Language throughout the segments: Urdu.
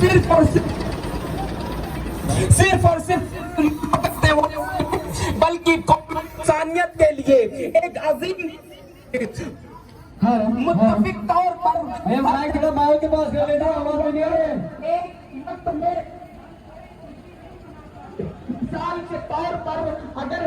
صرف اور صرف بلکہ انسانیت کے لیے ایک عظیم متفق طور پر کے پاس مثال کے طور پر اگر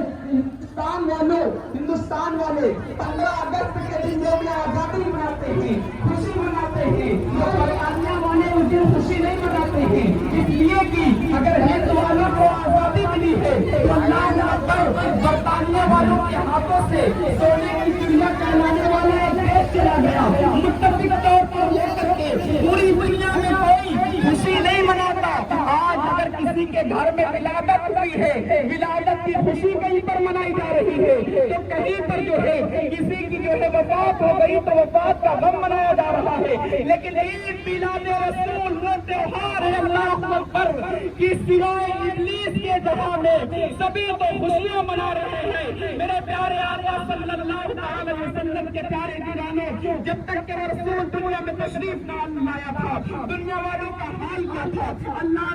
ہندوستان والے 15 اگست کے دن یوم آزادی مناتے ہیں، خوشی مناتے ہیں، برطانیہ والے اس دن خوشی نہیں مناتے ہیں، اس لیے کہ اگر ہند والوں کو آزادی ملی ہے تو اللہ اکبر برطانیہ والوں کے ہاتھوں سے سونے کی چڑیا کہلانے والے ایک دیش چلا گیا۔ متفق طور پر لے کر کے پوری دنیا میں کوئی خوشی نہیں مناتا۔ آج اگر کسی کے گھر میں ولادت ہوئی ہے، ولادت کی خوشی کہیں پر منائی جا رہی ہے، تو کہیں پر جو ہے کسی کی جو ہے وفات ہو گئی تو وفات کا غم منایا جا رہا ہے۔ لیکن عید میلاد رسول وہ تہوار ہے اللہ اکبر کہ سوائے ابلیس کے جہاں میں سبھی تو خوشیاں منا رہے ہیں۔ میرے پیارے آقا صلی اللہ علیہ وسلم کے پیارے دیوانوں، جب تک کہ رسول دنیا میں تشریف نہ لایا تھا، دنیا والوں کا حال کیا تھا؟ اللہ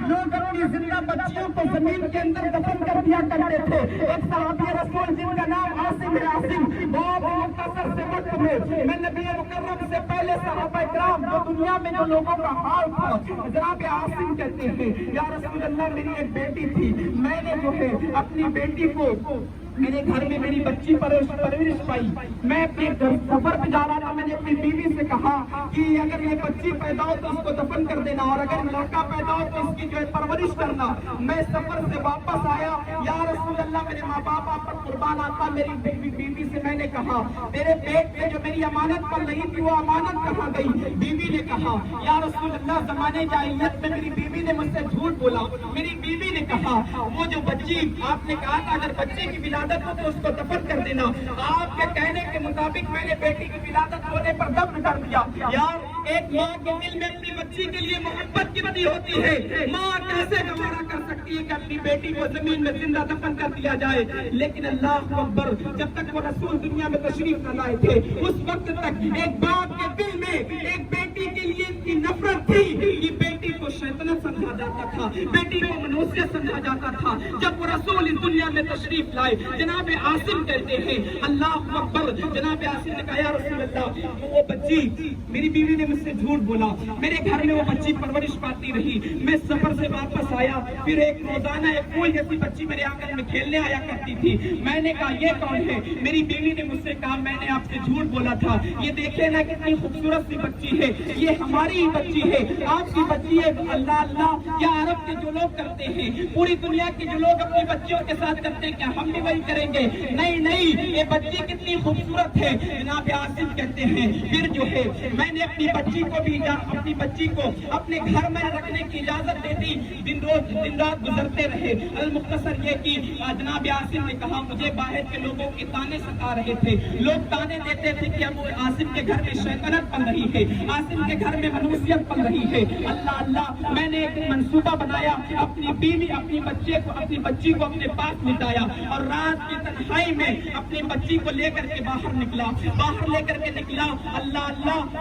لوگ اپنی زندہ بچیوں کو زمین کے اندر دفن کر دیا کرتے تھے۔ ایک صحابی رسول جن کا نام عاصم بہت مختصر سے وقت میں نبی مکرم سے پہلے صحابہ کرام جو دنیا میں جو لوگوں کا حال تھا، جناب عاصم کہتے ہیں یا رسول اللہ میری ایک بیٹی تھی، میں نے جو ہے اپنی بیٹی کو میرے گھر میں میری بچی پرورش پائی، میں اپنے سفر پہ جا رہا تھا، میں نے اپنی بیوی سے کہا کہ اگر یہ بچی پیدا ہو تو اس کو دفن کر دینا، اور اگر لڑکا پیدا ہو تو اس کی جو ہے پرورش کرنا۔ میں سفر سے واپس آیا، یا رسول اللہ میرے ماں باپ آپ پر قربان آتا، میری بیوی سے میں نے کہا تیرے پیٹ میں جو میری امانت پر لگی تھی وہ امانت کہاں گئی؟ بیوی نے کہا یا رسول اللہ زمانے جاہلیت میں میری بیوی نے مجھ سے جھوٹ بولا۔ میری بیوی نے کہا وہ جو بچی آپ نے کہا تھا اگر بچے کی ولادت ہو تو اس کو دفن کر دینا، آپ کے کہنے کے مطابق میں نے بیٹی کی ولادت ہونے پر دفن کر دیا۔ یار ایک ماں کے دل میں اپنی بچی کے لیے محبت کتنی ہوتی ہے، ماں کیسے گوارا کر سکتی ہے کہ اپنی بیٹی کو زمین میں زندہ دفن کر دیا جائے؟ لیکن اللہ اکبر جب تک وہ رسول دنیا میں تشریف نہ لائے تھے اس وقت تک ایک باپ کے دل میں ایک بیٹی کے لیے ان کی نفرت تھی کہ بیٹی کو شیطنت سمجھا جاتا تھا، بیٹی کو منوسیت سمجھا جاتا تھا۔ جب وہ رسول اس دنیا میں تشریف لائے، جناب عاصم کہتے ہیں اللہ اکبر، جناب عاصم نے کہا یا رسول اللہ وہ بچی میری بیوی نے مجھ سے جھوٹ بولا، میرے گھر میں وہ بچی پرورش پاتی رہی، میں سفر سے واپس آیا، پھر ایک روزانہ ایک کوئی جیسی بچی میرے آنگن میں کھیلنے آیا کرتی تھی، میں نے کہا یہ کون ہے؟ میری بیوی نے مجھ سے کہا میں نے آپ سے جھوٹ بولا تھا، یہ دیکھیں نا کتنی خوبصورت سی بچی ہے، یہ ہماری ہی بچی ہے، آپ کی بچی ہے۔ اللہ اللہ کیا عرب کے جو لوگ کرتے ہیں، پوری دنیا کے جو لوگ اپنی بچیوں کے ساتھ کرتے ہیں، کیا ہم بھی وہی کریں گے؟ نہیں، یہ بچی کتنی خوبصورت ہے۔ جناب عاصم کہتے ہیں پھر جو ہے میں نے اپنی بچی کو اپنے گھر میں رکھنے کی اجازت دے دی، دن رات گزرتے رہے۔ المختصر یہ کہ جناب عاصم نے کہا مجھے باہر کے لوگوں کے تانے ستا رہے تھے، لوگ تانے دیتے تھے کہ اب عاصم کے گھر میں شیطنت پل رہی ہے، عاصم کے گھر میں منوسیت پل رہی ہے۔ اللہ میں نے ایک منصوبہ بنایا، اپنی بچی کو اپنے پاس لٹایا اور رات کی تنہائی میں اپنی بچی کو لے کر کے باہر نکلا۔ اللہ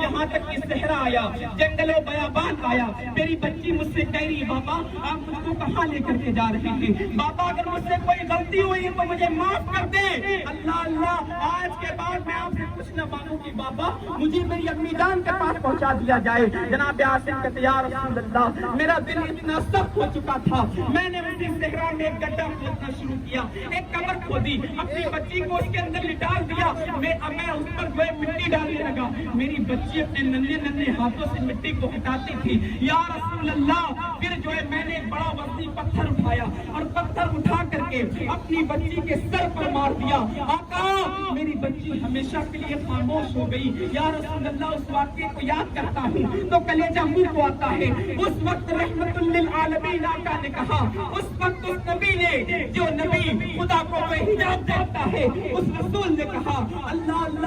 یہاں تک کہ صحرا آیا، جنگل و بیابان آیا، میری بچی مجھ سے کہہ رہی بابا آپ مجھ کو کہاں لے کر کے جا رہے ہیں؟ بابا اگر مجھ سے کوئی غلطی ہوئی تو مجھے معاف کر دے۔ اللہ آج کے بعد میں آپ سے کچھ نہ مانگوں گی بابا، مجھے میری امی جان کے پاس پہنچا دیا جائے۔ جناب عاصم کہتے یا رسول اللہ میرا دل اتنا سخت ہو چکا تھا، میں نے اسی صحرا میں ایک گڈھا کھودنا شروع کیا، ایک قبر کھودی، اپنی بچی کو اس کے اندر لٹال دیا، میں اس پر جو ہے مٹی ڈالنے لگا، میری بچی اپنے ننھے ہاتھوں سے مٹی کو ہٹاتی تھی۔ یا رسول اللہ پھر جو ہے میں نے ایک بڑا وزنی پتھر اٹھایا اور پتھر اٹھا کر کے اپنی بچی کے سر پر مار دیا۔ آقا میری بچی ہمیشہ کے لیے خاموش ہو گئی۔ یا رسول اللہ اس واقعے کو یاد کرتا ہوں تو کلیجہ منہ کو آتا ہے۔ اس وقت رحمت للعالمین آقا نے کہا، اس وقت اس نبی نے جو نبی خدا کو بے حجاب دیکھتا ہے، اس رسول نے کہا اللہ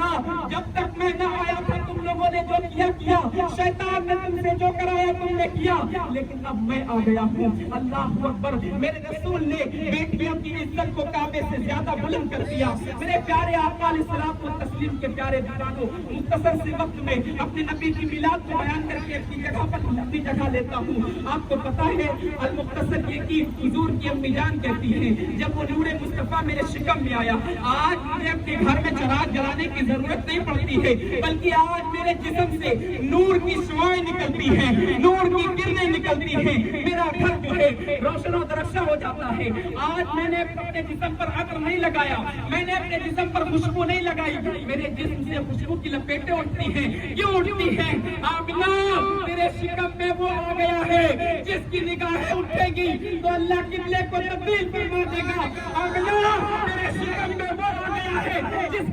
جب تک میں نہ آیا تھا تم لوگوں نے جو کیا، شیطان نے تم سے جو کرایا تم نے کیا، لیکن اب میں آ گیا ہوں۔ اللہ اکبر، میرے رسول نے بیٹیوں کی عزت کو کعبے سے زیادہ بلند کر دیا۔ میرے پیارے آقا علیہ الصلوۃ والتسلیم کے پیارے دیوانوں، مختصر سے وقت میں اپنے نبی کی میلاد کو بیان کر کے اپنی جگہ لیتا ہوں۔ آپ کو پتا ہے المختصر یہ کہ حضور کی امی جان کہتی ہیں جب وہ نور مصطفیٰ میرے شکم میں آیا، آج مجھے اپنے گھر میں چراغ جلانے کی ضرورت نہیں پڑتی ہے، بلکہ آج میرے جسم سے نور کی شعائیں نکلتی ہیں، نور کی کرنیں نکلتی ہیں، میرا گھر جو ہے روشن و درخشاں ہو جاتا ہے۔ آج میں نے اپنے جسم پر عطر نہیں لگایا، میں نے اپنے جسم پر خوشبو نہیں لگائی، میرے جسم سے خوشبو کی لپیٹیں اٹھتی ہیں۔ کیوں اٹھتی ہیں؟ آمنہ میرے شکم میں وہ آ گیا ہے جس کی نگاہیں اٹھے گی تو اللہ قبلے کو تبدیل فرما دے گا۔ آمنہ میرے شکم میں وہ آ گیا ہے جس